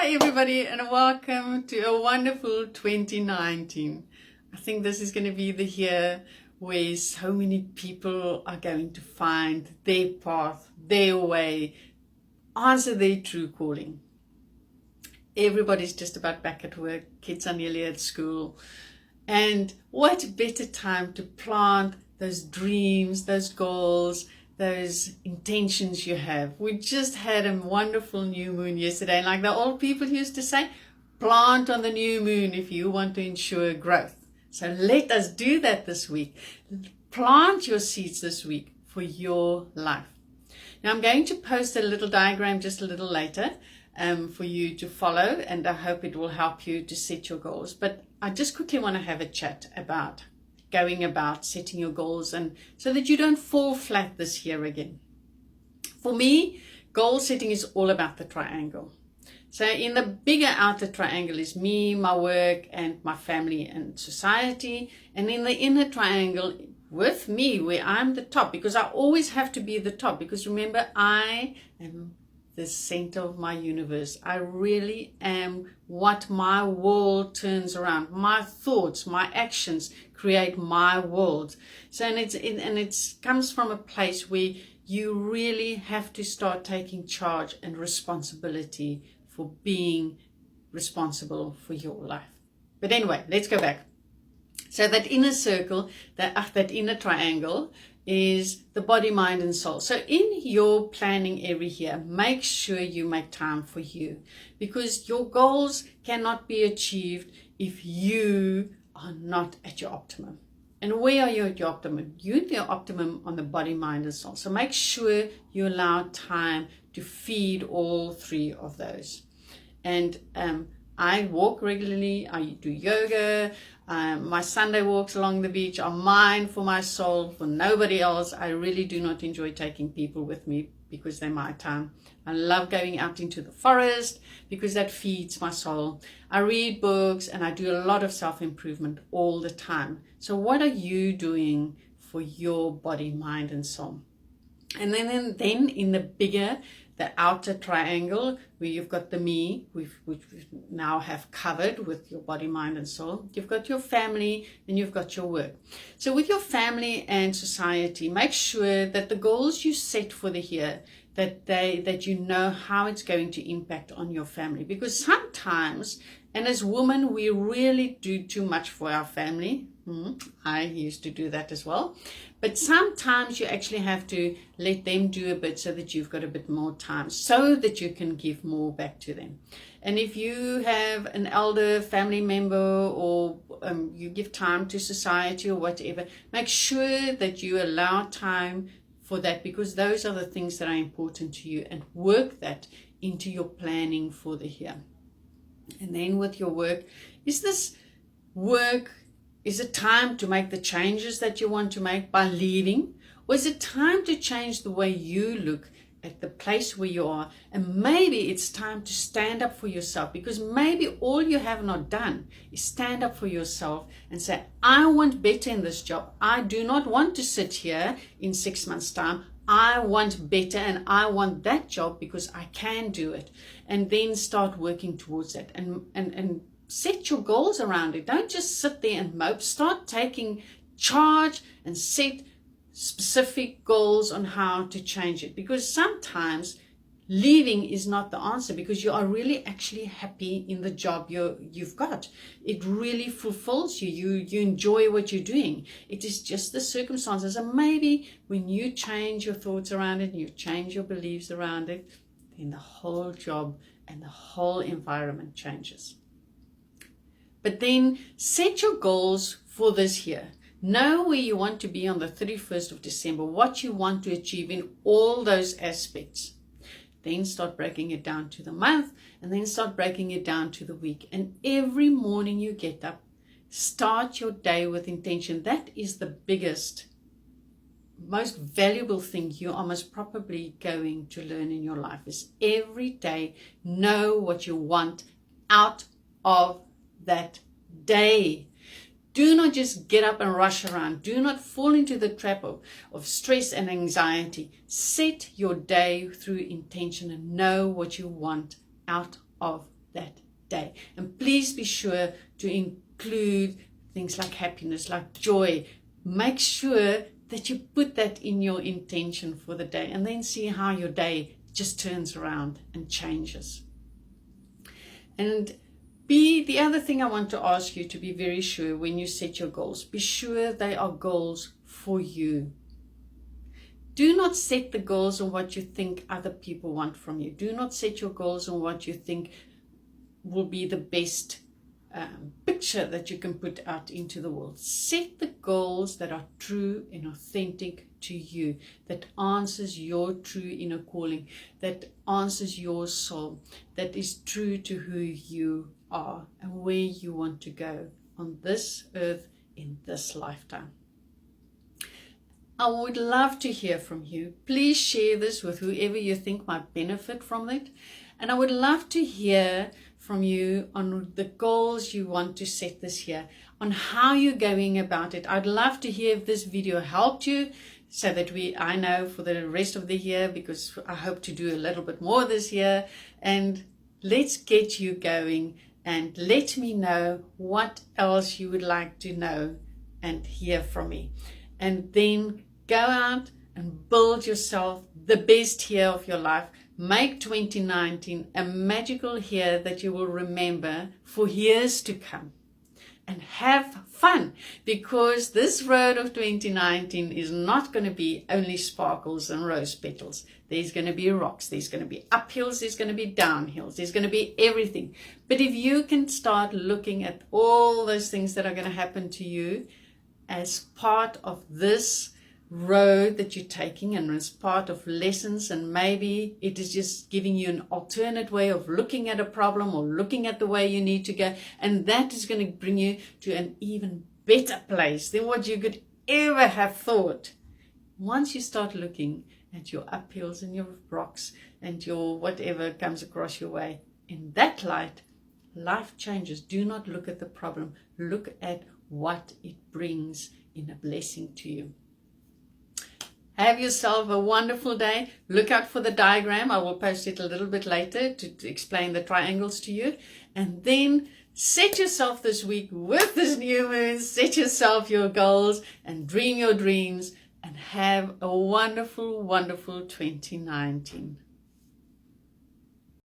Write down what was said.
Hi everybody and welcome to a wonderful 2019. I think this is going to be the year where so many people are going to find their path, their way, answer their true calling. Everybody's just about back at work, kids are nearly at school, and what better time to plant those dreams, those goals, those intentions you have. We just had a wonderful new moon yesterday, and like the old people used to say, plant on the new moon if you want to ensure growth. So let us do that this week. Plant your seeds this week for your life. Now I'm going to post a little diagram just a little later for you to follow, and I hope it will help you to set your goals. But I just quickly want to have a chat about going about setting your goals, and so that you don't fall flat this year again. For me, goal setting is all about the triangle. So in the bigger outer triangle is me, my work, and my family and society. And in the inner triangle with me, where I'm the top, because I always have to be the top, because remember, I am the center of my universe. I really am what my world turns around. My thoughts, my actions create my world. So and it comes from a place where you really have to start taking charge and responsibility for being responsible for your life. But anyway, let's go back. So that inner circle, that inner triangle, is the body, mind, and soul. So in your planning every year, make sure you make time for you, because your goals cannot be achieved if you are not at your optimum. And where are you at your optimum? You're at your optimum on the body, mind, and soul. So make sure you allow time to feed all three of those. And I walk regularly, I do yoga, my Sunday walks along the beach are mine for my soul, for nobody else. I really do not enjoy taking people with me because they're my time. I love going out into the forest because that feeds my soul. I read books and I do a lot of self-improvement all the time. So what are you doing for your body, mind, and soul? And then in the bigger, the outer triangle, where you've got the me, which we now have covered with your body, mind, and soul. You've got your family and you've got your work. So with your family and society, make sure that the goals you set for the year, that you know how it's going to impact on your family. Because sometimes, and as women, we really do too much for our family. I used to do that as well. But sometimes you actually have to let them do a bit so that you've got a bit more time, so that you can give more back to them. And if you have an elder family member, or you give time to society or whatever, make sure that you allow time for that, because those are the things that are important to you, and work that into your planning for the year. And then with your work, is it time to make the changes that you want to make by leaving? Or is it time to change the way you look at the place where you are? And maybe it's time to stand up for yourself, because maybe all you have not done is stand up for yourself and say, I want better in this job. I do not want to sit here in 6 months' time. I want better, and I want that job because I can do it. And then start working towards that, and set your goals around it. Don't just sit there and mope. Start taking charge and set specific goals on how to change it. Because sometimes leaving is not the answer, because you are really actually happy in the job you've got. It really fulfills you. You enjoy what you're doing. It is just the circumstances. And maybe when you change your thoughts around it, you change your beliefs around it, then the whole job and the whole environment changes. But then set your goals for this year. Know where you want to be on the 31st of December, what you want to achieve in all those aspects. Then start breaking it down to the month, and then start breaking it down to the week. And every morning you get up, start your day with intention. That is the biggest, most valuable thing you are most probably going to learn in your life, is every day know what you want out of that day. Do not just get up and rush around. Do not fall into the trap of stress and anxiety. Set your day through intention and know what you want out of that day. And please be sure to include things like happiness, like joy. Make sure that you put that in your intention for the day, and then see how your day just turns around and changes. And the other thing I want to ask you to be very sure when you set your goals, be sure they are goals for you. Do not set the goals on what you think other people want from you. Do not set your goals on what you think will be the best picture that you can put out into the world. Set the goals that are true and authentic to you, that answers your true inner calling, that answers your soul, that is true to who you are and where you want to go on this earth in this lifetime. I would love to hear from you. Please share this with whoever you think might benefit from it. And I would love to hear from you on the goals you want to set this year, on how you're going about it. I'd love to hear if this video helped you, so that I know for the rest of the year, because I hope to do a little bit more this year. And let's get you going, and let me know what else you would like to know and hear from me. And then go out and build yourself the best year of your life. Make 2019 a magical year that you will remember for years to come. And have fun, because this road of 2019 is not going to be only sparkles and rose petals. There's going to be rocks, there's going to be uphills, there's going to be downhills, there's going to be everything. But if you can start looking at all those things that are going to happen to you as part of this road that you're taking, and as part of lessons, and maybe it is just giving you an alternate way of looking at a problem or looking at the way you need to go, and that is going to bring you to an even better place than what you could ever have thought. Once you start looking at your uphills and your rocks and your whatever comes across your way in that light, life changes. Do not look at the problem, look at what it brings in a blessing to you. Have yourself a wonderful day. Look out for the diagram. I will post it a little bit later to explain the triangles to you. And then set yourself this week with this new moon. Set yourself your goals and dream your dreams, and have a wonderful, wonderful 2019.